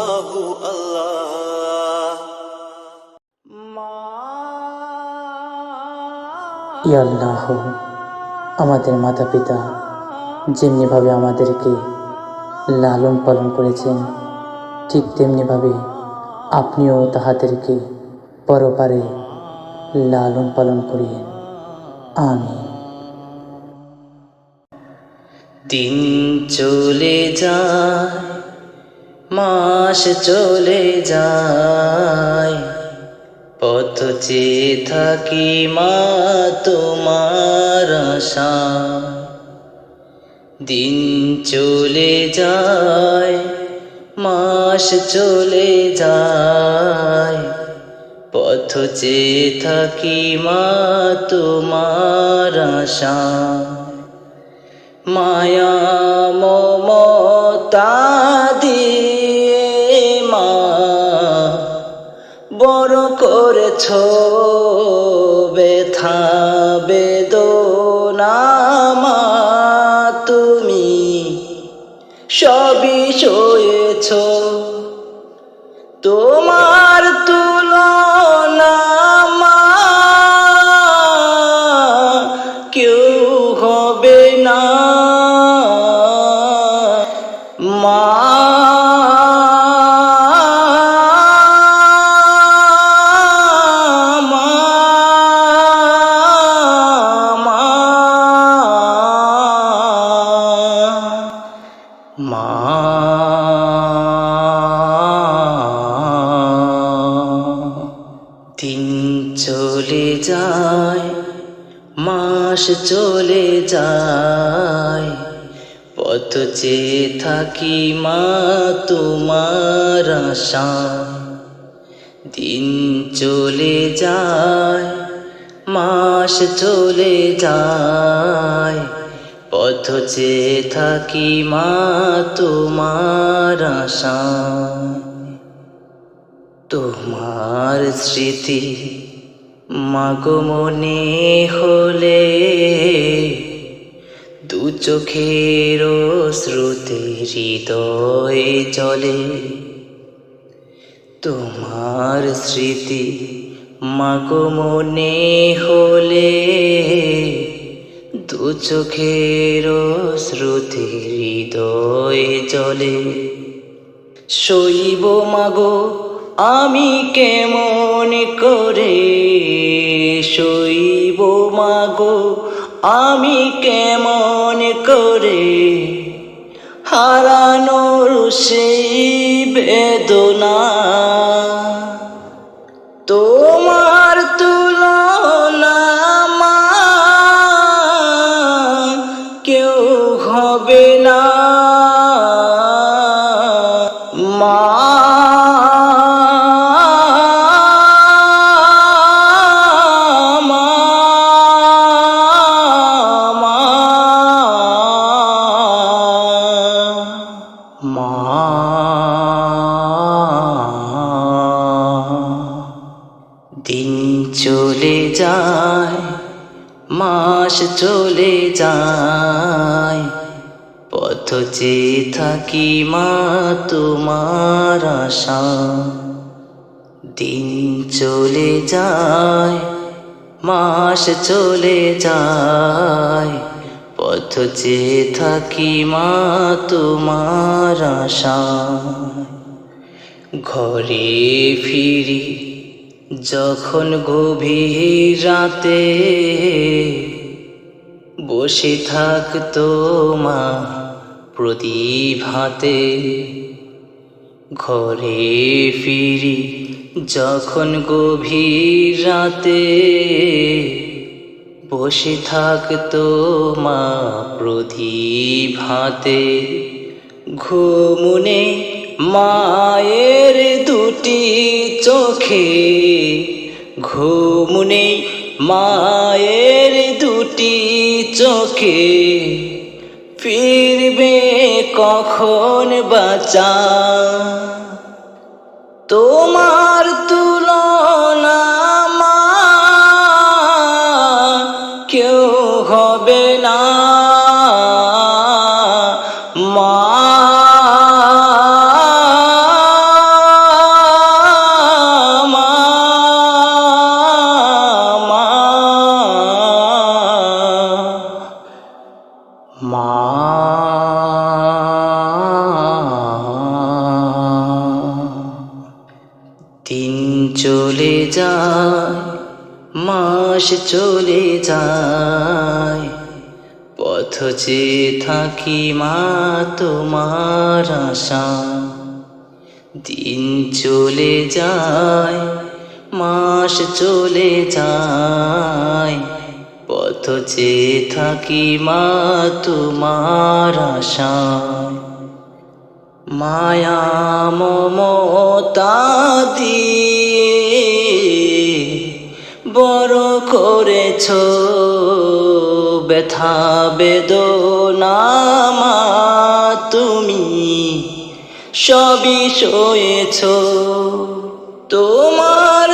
আল্লাহু আল্লাহ। ইয়া আল্লাহ, আমাদের মাতা পিতা যেমনিভাবে আমাদেরকে লালন পালন করেছেন, ঠিক তেমনিভাবে আপনিও তাহাদেরকে পরপারে লালন পালন করিয়েন। আমিন। দিন চলে যায়, মাস চলে যায়, পথ চেয়ে থাকি মা তোমার আশায়। দিন চলে যায়, মাস চলে যায়, পথ চেয়ে থাকি মা তোমার আশায়। মায়া মমতা দিয়ে মা বড় করেছ, ব্যথা বেদনা মা তুমি সবই সয়েছ। তোমার তুলনা মা কেউ হবে না। মা দিন চলে যায়, মাস চলে যায়, পথ চেয়ে থাকি মা তোমার আশায়। দিন চলে যায়, মাস চলে যায়, পথ চেয়ে থাকি মা তোমার আশায়। তোমার স্মৃতি মাগো মনে হলে, দু চোখের শ্রুতে হৃদয়ে চলে। তোমার স্মৃতি মাগো মনে হলে, দু চোখের শ্রুতে হৃদয়ে চলে। শৈব মাগো আমি কেমন করে, শৈব মাগো আমি কেমন করে, হারানোর সেই বেদনা। তোমার তুলনা মা কেউ হবে না। মা দিন চলে যায়, মাস চলে যায়, পথ চেয়ে থাকি মা তোমার আশায়। দিন চলে যায়, মাস চলে যায়, পথ চেয়ে থাকি মা তোমার আশায়। ঘরে ফিরি যখন গভীর রাতে, বসে থাকতো মা প্রদীপ হাতে। ঘরে ফিরি যখন গভীর রাতে, বসে থাকতো মা প্রদীপ হাতে। ঘুমনে মায়ের দুটি চোখে, ঘুমনে মায়ের দুটি চোখে, ফিরবে কখন বাঁচা। তোমার তুলনা মা কেউ হবে না। মা চলে যায়, মাস চলে যায়, পথ চেয়ে থাকি মা তোমার আশা। দিন চলে যায়, মাস চলে যায়, পথ চেয়ে থাকি মা তোমার আশা। মায়া মমতা দিয়ে বড় করেছ, ব্যথা বেদনা মা তুমি সবই সয়েছ। তোমার